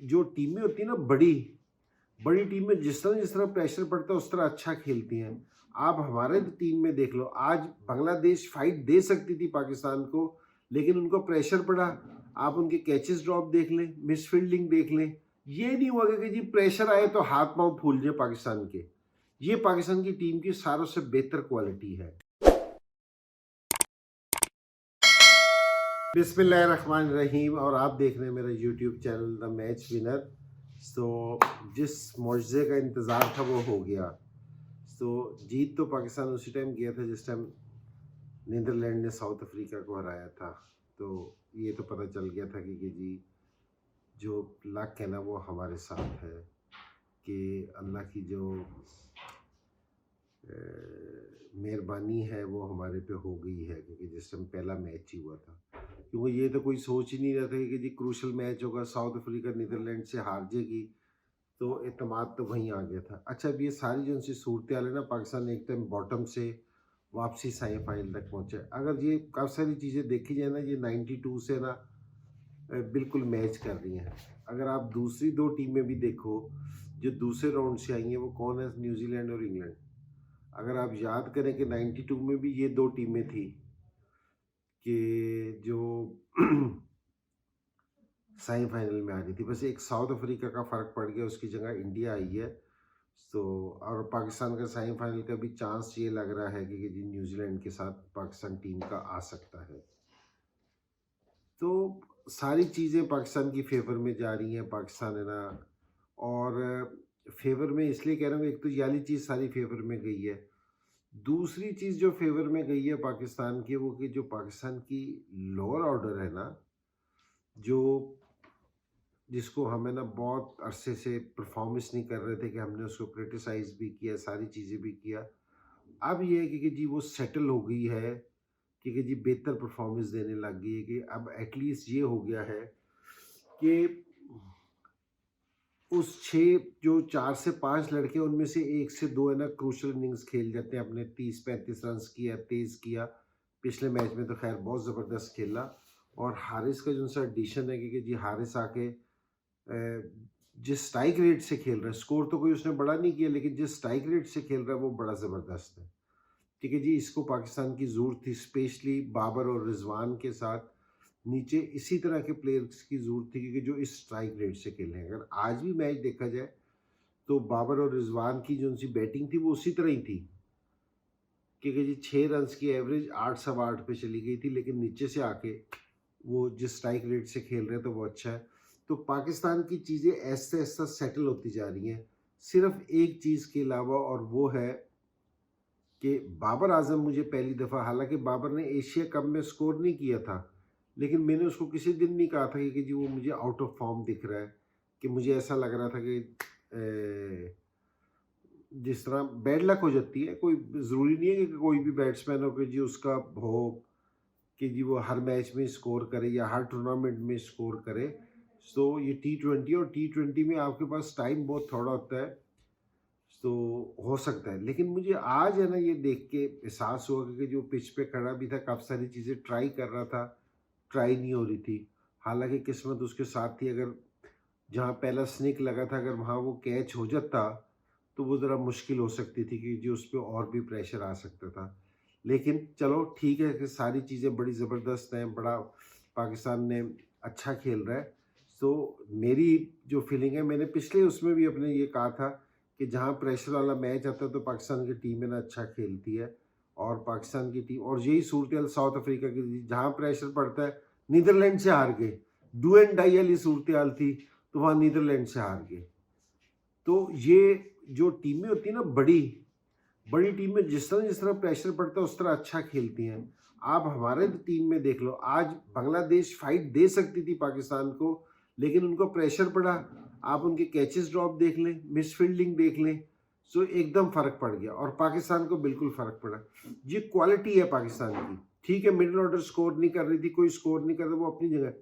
जो टीमें होती है ना बड़ी, बड़ी टीम में जिस तरह प्रेशर पड़ता है उस तरह अच्छा खेलती हैं। आप हमारे टीम में देख लो, आज बांग्लादेश फाइट दे सकती थी पाकिस्तान को, लेकिन उनको प्रेशर पड़ा। आप उनके कैचेस ड्रॉप देख लें, मिस फील्डिंग देख लें। ये नहीं हुआ कि जी प्रेशर आए तो हाथ पांव फूल जाए पाकिस्तान के। ये पाकिस्तान की टीम की सारों से बेहतर क्वालिटी है। बिस्मिल्लाहिर्रहमानिर्रहीम। और आप देख रहे हैं मेरा YouTube channel the match winner. तो जिस मुआवजे का इंतज़ार था वो हो गया। तो जीत तो पाकिस्तान उसी टाइम किया था जिस टाइम नीदरलैंड ने साउथ अफ्रीका को हराया था। तो ये तो पता चल गया था कि जी जो लक है ना वो हमारे साथ है, कि अल्लाह की जो मेहरबानी है वो हमारे पे हो गई है। क्योंकि जिस टाइम पहला मैच ही हुआ था, क्योंकि ये तो कोई सोच ही नहीं रहा था कि जी क्रूशल मैच होगा, साउथ अफ्रीका नीदरलैंड से हार जाएगी, तो एतमाद तो वहीं आ गया था। अच्छा, अब ये सारी जो उनसी सूरत हाल है ना, पाकिस्तान एक टाइम बॉटम से वापसी सेमीफाइनल तक पहुंचा है। अगर ये काफ़ी सारी चीज़ें देखी जाए ना, ये 92 से ना बिल्कुल मैच कर रही हैं। अगर आप दूसरी दो टीमें भी देखो जो दूसरे राउंड से आई हैं, वो कौन है? न्यूजीलैंड और इंग्लैंड। अगर आप याद करें कि 92 में भी ये दो टीमें थी कि जो सेमीफाइनल में आ रही थी। बस एक साउथ अफ्रीका का फ़र्क पड़ गया, उसकी जगह इंडिया आई है। तो और पाकिस्तान का सेमीफाइनल का भी चांस ये लग रहा है कि जी न्यूजीलैंड के साथ पाकिस्तान टीम का आ सकता है। तो सारी चीज़ें पाकिस्तान की फेवर में जा रही हैं। पाकिस्तान है ना, और फेवर में इसलिए कह रहा हूँ, एक तो ये वाली चीज़ सारी फेवर में गई है। दूसरी चीज़ जो फेवर में गई है पाकिस्तान की, वो कि जो पाकिस्तान की लोअर ऑर्डर है ना, जो जिसको हमें ना बहुत अरसे से परफॉर्मेंस नहीं कर रहे थे, कि हमने उसको क्रिटिसाइज़ भी किया, सारी चीज़ें भी किया। अब ये है कि जी वो सेटल हो गई है, कि जी बेहतर परफॉर्मेंस देने लग गई है। कि अब एटलीस्ट ये हो गया है कि उस 6 जो 4 से 5 लड़के, उनमें से 1 से 2 है ना क्रूशियल इनिंग्स खेल जाते हैं, अपने 30-35 रन्स किया, तेज़ किया। पिछले मैच में तो खैर बहुत ज़बरदस्त खेला। और हारिस का जो सा एडिशन है, कि जी हारिस आके जिस स्ट्राइक रेट से खेल रहा है, स्कोर तो कोई उसने बड़ा नहीं किया, लेकिन जिस स्ट्राइक रेट से खेल रहा है वो बड़ा ज़बरदस्त है। ठीक है जी, इसको पाकिस्तान की ज़रूरत थी, स्पेशली बाबर और रिजवान के साथ नीचे इसी तरह के प्लेयर्स की ज़रूरत थी, क्योंकि जो इस स्ट्राइक रेट से खेलें। अगर आज भी मैच देखा जाए तो बाबर और रिजवान की जो उनकी बैटिंग थी वो उसी तरह ही थी, क्योंकि जी 6 रन की एवरेज 8 सवा 8 पे चली गई थी, लेकिन नीचे से आके वो जिस स्ट्राइक रेट से खेल रहे हैं तो वो अच्छा है। तो पाकिस्तान की चीज़ें ऐसे ऐसा सेटल होती जा रही हैं, सिर्फ एक चीज़ के अलावा, और वो है कि बाबर आजम मुझे पहली दफ़ा, हालांकि बाबर ने एशिया कप में स्कोर नहीं किया था, लेकिन मैंने उसको किसी दिन नहीं कहा था कि जी वो मुझे आउट ऑफ फॉर्म दिख रहा है। कि मुझे ऐसा लग रहा था कि जिस तरह बैड लक हो जाती है, कोई ज़रूरी नहीं है कि कोई भी बैट्समैन हो कि जी उसका हो कि जी वो हर मैच में स्कोर करे या हर टूर्नामेंट में स्कोर करे। तो ये T20, और T20 में आपके पास टाइम बहुत थोड़ा होता है, तो हो सकता है। लेकिन मुझे आज है ना ये देख के एहसास हुआ कि जो पिच पे खड़ा भी था, काफ़ी सारी चीज़ें ट्राई कर रहा था, ट्राई नहीं हो रही थी। हालांकि किस्मत उसके साथ थी। अगर जहाँ पहला स्निक लगा था, अगर वहाँ वो कैच हो जाता तो वो ज़रा मुश्किल हो सकती थी, कि जो उस पर और भी प्रेशर आ सकता था। लेकिन चलो ठीक है कि सारी चीज़ें बड़ी ज़बरदस्त हैं, बड़ा पाकिस्तान ने अच्छा खेल रहा है। तो मेरी जो फीलिंग है, मैंने पिछले उसमें भी अपने ये कहा था कि जहाँ प्रेशर वाला मैच आता है तो पाकिस्तान की टीम है ना अच्छा खेलती है। और पाकिस्तान की टीम, और यही सूरत साउथ अफ्रीका की थी, जहाँ प्रेशर पड़ता है नीदरलैंड से हार गए। डू एंड डाई वाली सूरत हाल थी, तो वहाँ नीदरलैंड से हार गए। तो ये जो टीमें होती है ना बड़ी, बड़ी टीम में जिस तरह प्रेशर पड़ता है उस तरह अच्छा खेलती हैं। आप हमारे टीम में देख लो, आज बांग्लादेश फाइट दे सकती थी पाकिस्तान को, लेकिन उनको प्रेशर पड़ा। आप उनके कैचेस ड्रॉप देख लें, मिस फील्डिंग देख लें, सो एकदम फ़र्क पड़ गया, और पाकिस्तान को बिल्कुल फ़र्क पड़ा। ये क्वालिटी है पाकिस्तान की। ठीक है, मिडिल ऑर्डर स्कोर नहीं कर रही थी, कोई स्कोर नहीं कर रहा, वो अपनी जगह।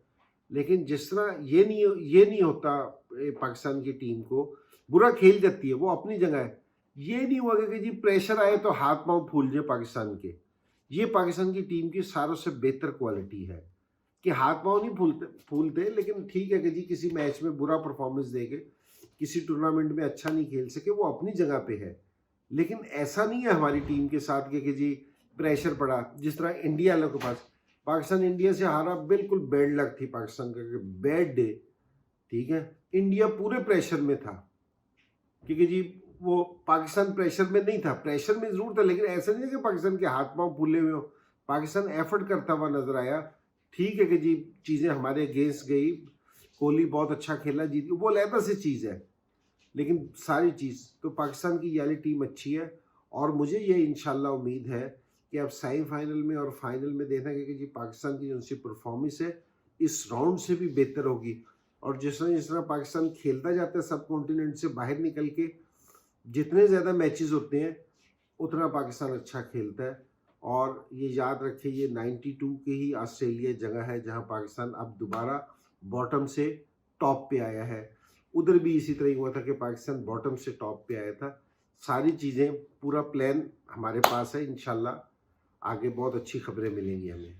लेकिन जिस तरह ये नहीं होता, पाकिस्तान की टीम को बुरा खेल जाती है, वो अपनी जगह है। ये नहीं हुआ कि जी प्रेशर आए तो हाथ पांव फूल जाए पाकिस्तान के। ये पाकिस्तान की टीम की सारों से बेहतर क्वालिटी है, कि हाथ पाँव नहीं फूलते फूलते, लेकिन ठीक है कि जी किसी मैच में बुरा परफॉर्मेंस देके, किसी टूर्नामेंट में अच्छा नहीं खेल सके, वो अपनी जगह पे है। लेकिन ऐसा नहीं है हमारी टीम के साथ कि जी प्रेशर पड़ा, जिस तरह इंडिया वालों के पास। पाकिस्तान इंडिया से हारा, बिल्कुल बैड लक थी पाकिस्तान का, बैड डे, ठीक है। इंडिया पूरे प्रेशर में था, क्योंकि जी वो पाकिस्तान प्रेशर में नहीं था, प्रेशर में जरूर था, लेकिन ऐसा नहीं है कि पाकिस्तान के हाथ पांव फूले हुए हो। पाकिस्तान एफर्ट करता हुआ नजर आया। ठीक है कि जी चीजें हमारे अगेंस्ट गई, कोहली बहुत अच्छा खेला, जीत, वो अलहदा सी चीज है, लेकिन सारी चीज तो पाकिस्तान की ये वाली टीम अच्छी है। और मुझे ये इंशाल्लाह उम्मीद है कि अब सेमीफाइनल में और फाइनल में देखना, क्योंकि जी पाकिस्तान की जो उनकी परफॉर्मेंस है इस राउंड से भी बेहतर होगी। और जिस तरह पाकिस्तान खेलता जाता है सब कॉन्टिनेंट से बाहर निकल के, जितने ज़्यादा मैचेस होते हैं उतना पाकिस्तान अच्छा खेलता है। और ये याद रखिए, ये 92 की ही ऑस्ट्रेलिया जगह है जहां पाकिस्तान अब दोबारा बॉटम से टॉप पे आया है। उधर भी इसी तरह हुआ था कि पाकिस्तान बॉटम से टॉप पे आया था। सारी चीज़ें, पूरा प्लान हमारे पास है। इंशाल्लाह आगे बहुत अच्छी खबरें मिलेंगी हमें।